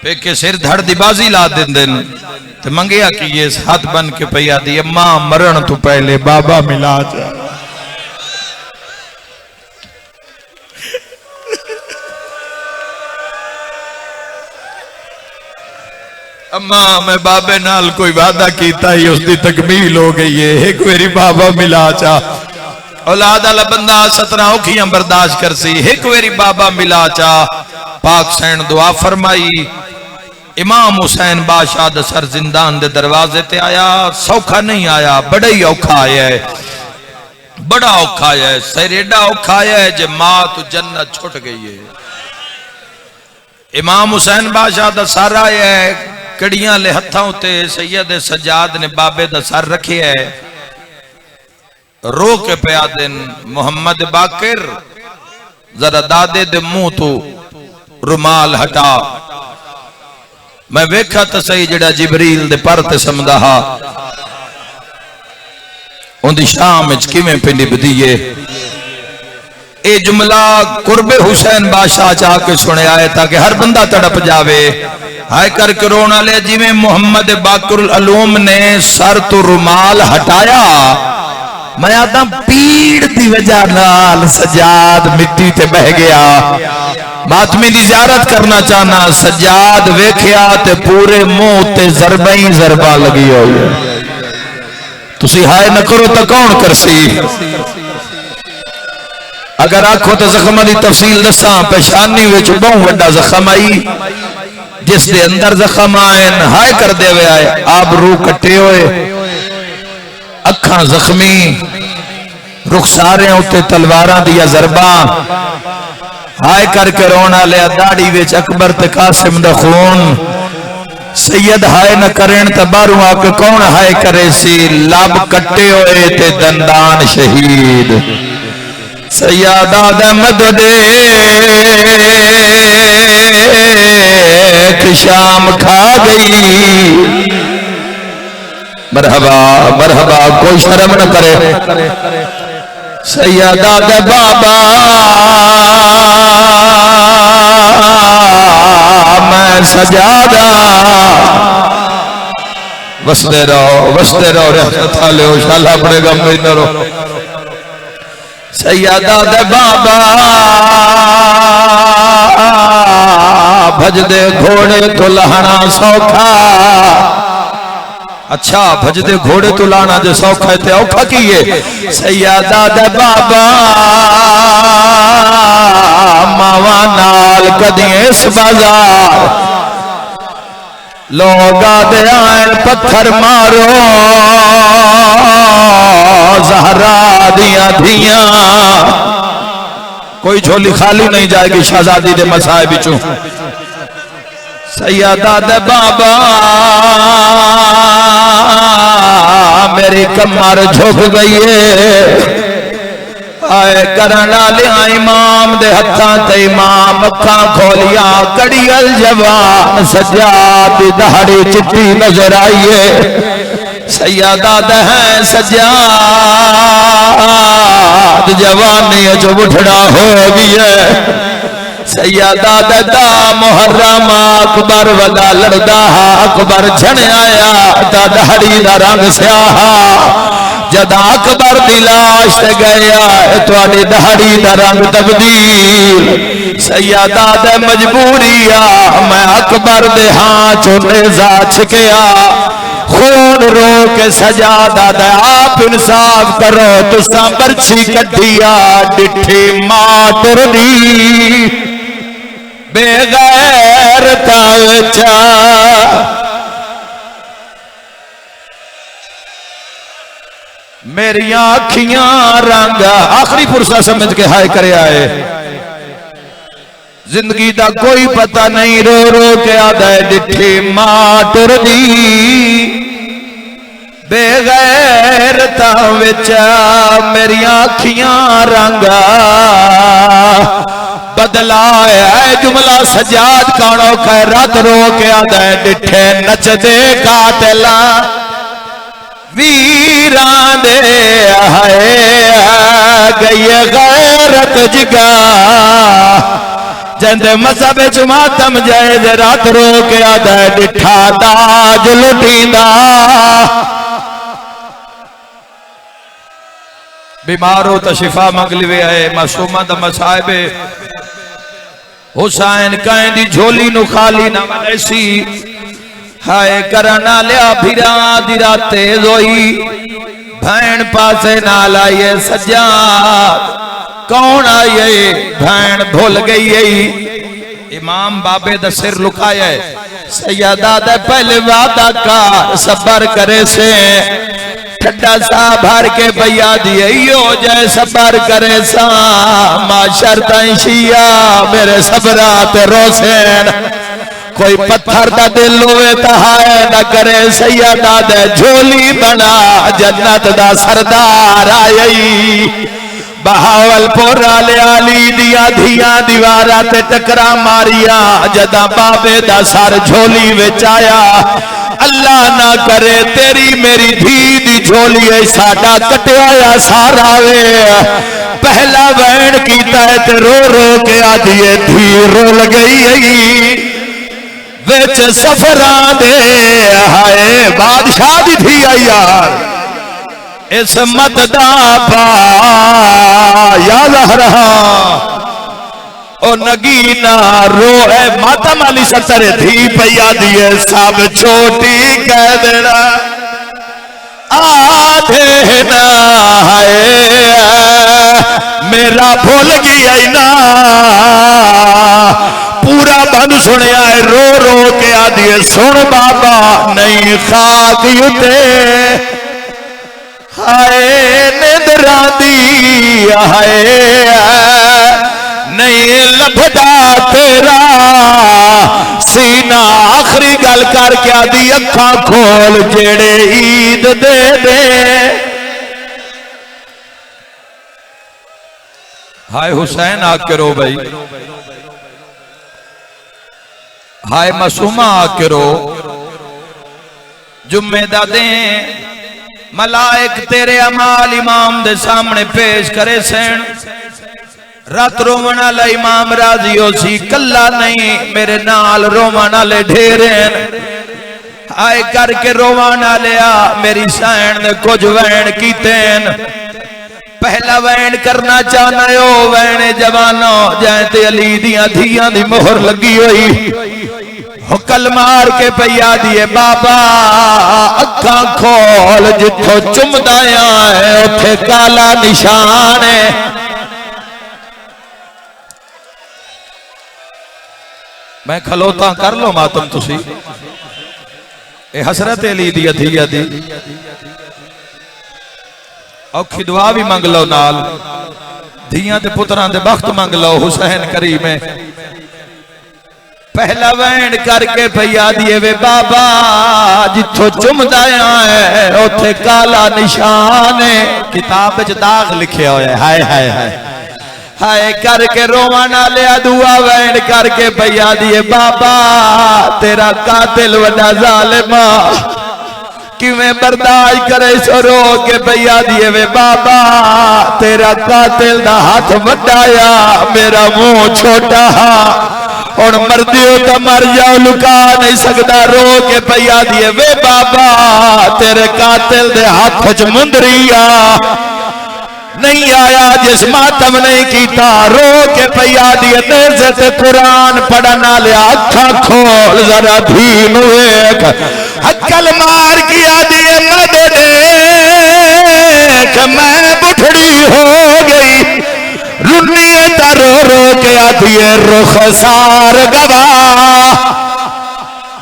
पेके सिर धड़ दी बाजी ला देंदे ते मंगिया की हाथ बन के पई आदी अम्मा मरण तो पहले बाबा मिला जा। अम्मा मैं बाबे नाल कोई वादा कीता ही उसकी तकमील हो गई है, एक मेरी बाबा मिला चा। औलाद वाला बंदा 17 औखियां बर्दाश्त कर सी, एक मेरी बाबा मिला चा। पाक सैन दुआ फरमाई, इमाम हुसैन बादशाह दा सर जिंदान दे दरवाजे ते आया, सौखा नहीं आया, बड़ा ही औखा आया है, बड़ा औखा आया है। सर एडा औखा आया है जे मां तो जन्नत छुट गई है। इमाम हुसैन बादशाह दा सर आया है, कड़ियां ले हत्थां उते सैयद सज्जाद ने बाबे दा सर रखे है, रो के पिया दिन मोहम्मद बाकिर जरा दादे दे मुंह तो रुमाल हटा। मैं वेखा तो सही जड़ा जिबरील दे पर ते समदा हा उंदी शाम च किवें पिंडी बदीए। ए जुमला कुर्बे हुसैन बादशाह चाह के सुनिया है ताकि हर बंदा तड़प जावे। हाय करके रोना ले जिवें मोहम्मद बाकुर अलूम ने सर तो रुमाल हटाया, मैं आदा पीड़ की वजह नाल सज्जाद मिट्टी ते बह गया। मातमी दी ज़ियारत करना चाहना, सज्जाद वेख्या ते पूरे मुंह ते ज़रबा ही ज़रबा लगी हुई। तुसी हाय न करो तो कौन करसी। अगर आखो तो जख्म की तफसील दसा, पेशानी विच बहुत बड़ा जख्म आई, जिस दे अंदर जख्म आए हाय कर दे आए, आप रू कट्टे हुए, अखा जख्मी, रुखसारे उत्ते तलवारां दिया ज़रबा, हाय करके रोना लिया। दाढ़ी विच अकबर ते कासिम दा खून, सैयद हाय न करें तो बारू आके कौन हाय करे सी। लब कट्टे हुए ते दंदान शहीद, सैयदा दा मददे शाम खा गई। मरहबा मरहबा, कोई शर्म न करे। सैयदा दे बाबा मैं सजादा, वसते रहो रहमत वाले हो, शाला अपने गम में न रहो। सैयदा दे बाबा भजदे घोड़े तो लहना सौखा। अच्छा भजदे घोड़े तो लाना जो सौखा है ते औखा की है। सैयदा दे बाबा मावा नाल कदिए इस बाजार, लोगा दे आए पत्थर मारो ज़हरा दिया धिया। कोई झोली खाली नहीं जाएगी शहजादी दे मसाए बिचों। सैयदा दे बाबा मेरी कमर झुक गई है। आए करना लिया इमाम दे हत्थां ते इमाम अखा खोलिया, कड़ियल जवान सज्जाद दी दाढ़ी चिट्टी नजर आई है। सैयदा दे हैं सज्जाद जवानी जो बुढ़ा हो गई है। सैयदा दा मुहर्रम अकबर वदा लड़दा, अकबर झण आया ता दाढ़ी दा रंग स्याहा। जदा अकबर दी लाश ते गया तुहाडी दाढ़ी दा रंग तब्दील। सैयदा दे मजबूरी आ मैं अकबर दे हां चो नेज़ा छिकया। खून रो के सजादा दे आप इंसाफ करो, तुसा बरछी कढ़िया डिठी मां टुरदी बेगैर ताचा। मेरिया अखियां रंग आखिरी फुर्सत समझ के हाय करे आए। जिंदगी का कोई पता नहीं, रो रो के आदा डिठी मां टुरदी बेगैरता विच मेरिया अखियां रंग बदलाया जुमला सजाद कानो खैरत रो के आदा डिठे नचदे कातिला वीरां दे हाय गई गैरत जिगा जंद मजहब मातम जायज रात रो के आदा डिठा ताज लुटींदा बीमारो तो शिफा मंगली वे है मासूमा दा मसाइबे हुसैन कहीं दी झोली नु खाली ना वैसी हाय करना लिया फिरा दी रात तेज होई भैन पासे नाल आइए सज्जाद कौन आइए भैन भूल गई है इमाम बाबे दा सिर लुकाया है सैयदा दे पहले वादा का सबर करे से ठड्डा सा भर के भैया दिए यो जय सबर करे सा माशर तैशिया मेरे सबरात रोशन कोई पत्थर दा दिल होवे तहाय न करे सैयदा दे झोली बना जन्नत दा सरदार आई बहावलपुर आली दिया धिया दीवारा ते टकरा मारिया जदा बाबे दा सर झोली विच आया अल्लाह ना करे तेरी मेरी धी दी झोली साडा कटिया सारा वे पहला वैन कीता है ते रो रो के आदिए धी रोल गई विच सफरां दे हाय बादशाह दी धी आई यार इस मत दा पा याद रहा ओ नगीना रोए मातम अली सत्तर थी पैया दिए सब छोटी कह देना आधे ना है मेरा भूल गया ना पूरा बंद सुनिया है रो रो के आदिए सुन बाबा नहीं खाक युते हाय निंदरा दी हाय नहीं लभदा तेरा सीना आखिरी गल कर क्या दी अखा खोल जेड़े ईद दे दे हाय हुसैन आके रो भाई हाय मासूमा आके रो जुम्मे दा दे मलाइक तेरे अमाल इमाम दे सामने पेश करे सैन रात रोवन वाला इमाम राजी हो सी कला नहीं मेरे नाल रोवन वाले ढेर आए करके रोवन लिया मेरी सैन ने कुछ वैन कीते पहला वैन करना चाहना हो वैन जवानो जैते अली दिया धियां दी मोहर लगी हुई हुकल मार के पैया दिए बाबा अखा खोल जिथों चुमदा है उथे काला निशान है मैं खलोता कर लो मातम तुसी ए हसरत अली दी अथिया दी औखी दुआ भी मंग लो नाल धियां ते पुत्रां दे बख्त मंग लो हुसैन करीम है पहला वैन करके भैया दिए वे बाबा जिथों चुमदा है उथे काला निशान है किताब विच दाग लिखिया होया हाय हाय हाय हाय करके रोवाना लिया दुआ वैन करके भैया दिए बाबा तेरा कातिल वड्डा जालिमा किवें बर्दाश्त करे सो रो के भैया दिए वे बाबा तेरा कातिल दा हाथ वड्डाया मेरा मुंह छोटा और मरदी हो तो मर जाओ लुका नहीं सकता रो के भैया दिए वे बाबा तेरे कातिल दे हाथ च मुंदरिया नहीं आया जिस मातम नहीं कीता रो के भैया दिए तेरे से कुरान पढ़ना लिया अखा खोल जरा धीन वेख अक्कल मार किया दिए मद देख मैं बुढ़ड़ी हो गई रुन्नी रो रो के आदिए रुख सार गवा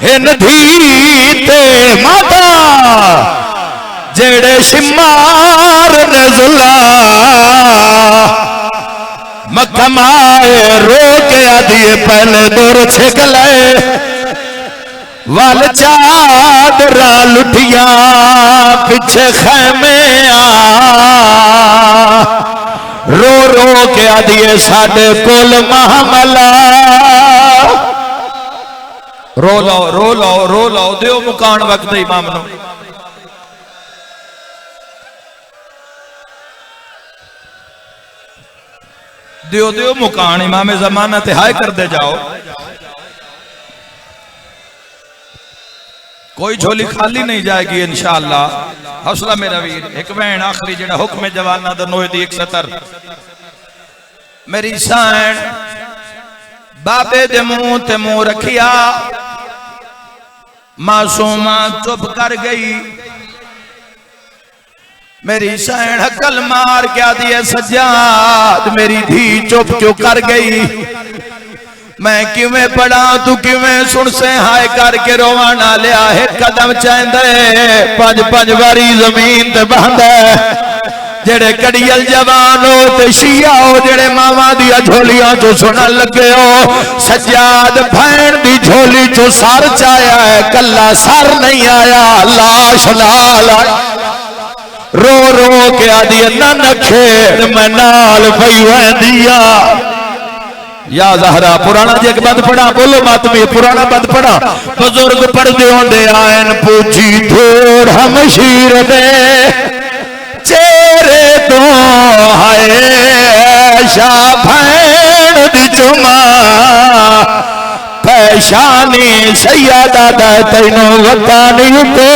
हिन धीते माता जेड़े शिमार नजुला मकमाए रो के आदिए पहले दूर छिक ले वल चादरा लुटिया पिछे खैमे रो रो के आदिए साडे कोल महमला रो लो दियो मुकान वक्त इमाम नो दियो मुकान इमाम जमाना ते हाय कर दे जाओ कोई झोली खाली नहीं जाएगी इंशाअल्लाह हौसला मेरा वीर एक भैन आखिरी जेड़ा हुक्म जवाना दा नोए दी 170 मेरी सैन बाबे दे मुंह ते मुंह रखिया मासूमा चुप कर गई मेरी सैन हकल मार के आदि सज्जाद मेरी धी चुप क्यों कर गई मैं किवें पढ़ा तू किवें सुन से हाय करके रोवा ना लिया एक कदम चाहते 5-5 बारी जमीन ते बहंदा जेड़े कड़ियल जवान हो ते शिया हो जेड़े मावा दिया झोलियां चो सुनन लगे हो सज्जाद भैन दी झोली चो सर चाया है कल्ला सर नहीं आया लाश नाल रो रो के आदि न खेड़ मैं नाल पई वंदिया या जहरा पुराना जे बंद पढ़ा बोलो मातमी पुराना बंद पढ़ा बुजुर्ग पढ़ते होंदे आयन पूछी थोड़ हम शीर दे चेहरे तो हाय शाह भैन दी चुमा पैशानी सैयदा दा तैनू वता नहीं उते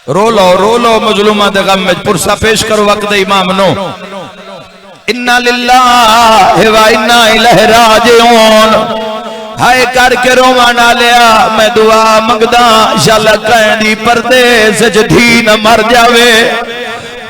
रो लो मजलूमा दे गम में पुरसा पेश करो वक्त इमाम नो इन्ना लिल्लाहि व इन्ना इलैहि राजिऊन हाय करके रोवा ना लिया मैं दुआ मंगदा इंशाअल्लाह कहंदी परदेस च धी न मर जावे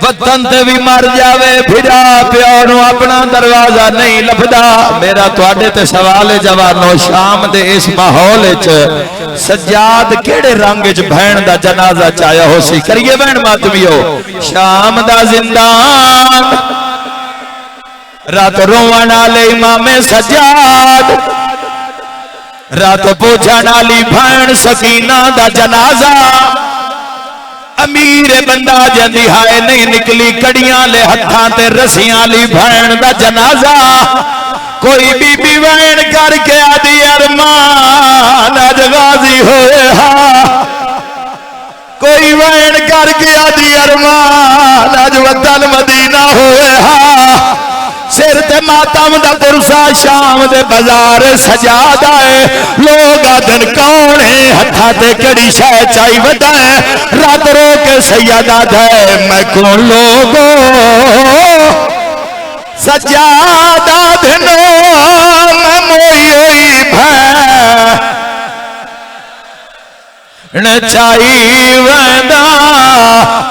वतन ते भी मर जावे फिरा प्यो नु अपना दरवाजा नहीं लभदा मेरा तुहाडे ते सवाल है जवानो शाम दे इस माहौल च सज्जाद केड़े रंग च भैन दा जनाजा चाया हो सी करिए भैन मातमियो शाम दा जिंदान रात रोवन वाले इमामे सज्जाद रात पोछण वाली भैन सकीना दा जनाजा अमीर बंदा जंदी हाय नहीं निकली कड़ियां ले हत्थां ते रस्सियां ली भैन दा जनाजा कोई बीबी वैन करके आदि अरमान अज गाजी होए हा कोई वैन करके आदि अरमान अज वतन मदीना होए हा सिर ते मातम दा पुरसा शाम दे बाजार सजादा है लोग आदन कौन है हथा ते कड़ी शह चाई वदा है रात रो के सैयदा दे मैं कौन लोगो सजादा धनो मैं मोई होई भैन चाई वदा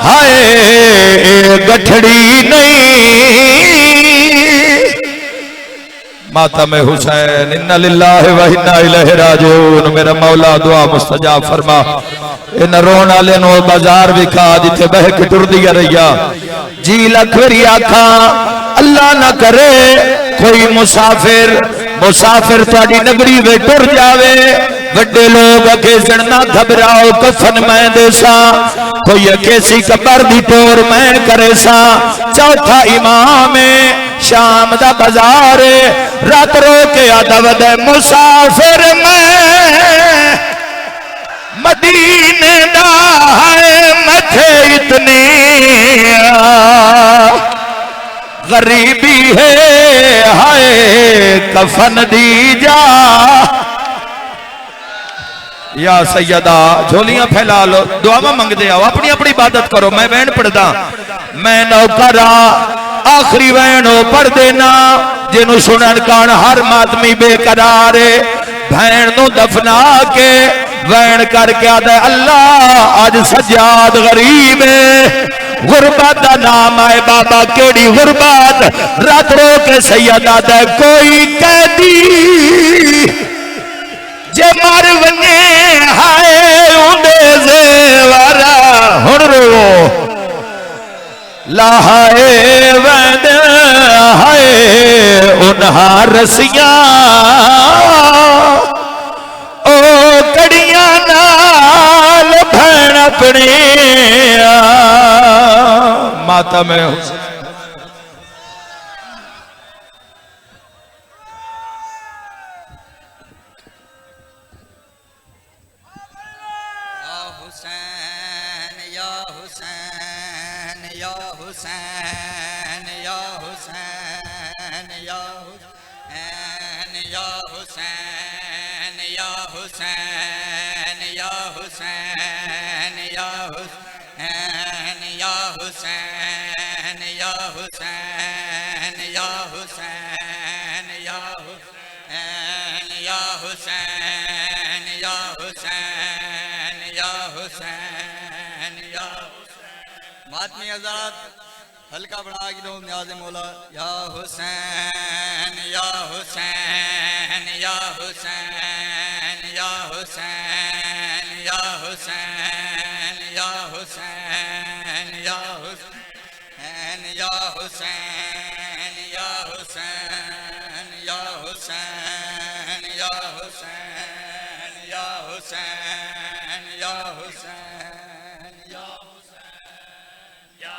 हाय गठड़ी नहीं माता में हुसैन इन्ना लिल्लाहि व इन्ना इलैहि राजिऊन मेरा मौला दुआ मुस्तजाब फरमा इन रोन वाले नो बाजार विखा जिथे बह के टुरदी रहिया जी लख वरी आखा अल्लाह ना करे कोई मुसाफिर तुहाडी नगरी वे टुर जावे वड्डे लोग अखेसण ना घबराओ कफन मैं देसा कोई अखेसी कबर दी टोर मैं करे सा चौथा इमाम शाम दा बाजार रात रो के आदवद मुसाफिर मैं मदीने दा है मथे इतनी गरीबी है हाय कफन दी जा या सैयदा झोलियां फैला लो दुआवा मंगदे आओ अपनी अपनी इबादत करो मैं वैन पढ़दा मैं नौकरा आखिरी वैन हो पढ़ देना जिन्हों सुनन कान हर मातमी बेकरार भैन नु दफना के वैन करके आदे अल्लाह आज सज्जाद गरीब है गुरबत का नाम आए बाबा केड़ी गुरबत रात रो के सैयदा दे कोई कैदी जे मर वने हाय उंदे जेवरा हुण रो लाए वद हाय उन्हा रसियां मातम हुसैन। या हुसैन या हुसैन या हुसैन या हुसैन या हुसैन या हुसैन या हुसैन या हुसैन या हुसैन या हुसैन या हुसैन या हुसैन या हुसैन या हुसैन या हुसैन या मातमी आजाद हल्का बना के दो न्याज़ मौला या हुसैन या हुसैन या हुसैन या हुसैन या हुसैन या हुसैन या हुसैन या हुसैन या हुसैन या हुसैन या हुसैन या हुसैन या हुसैन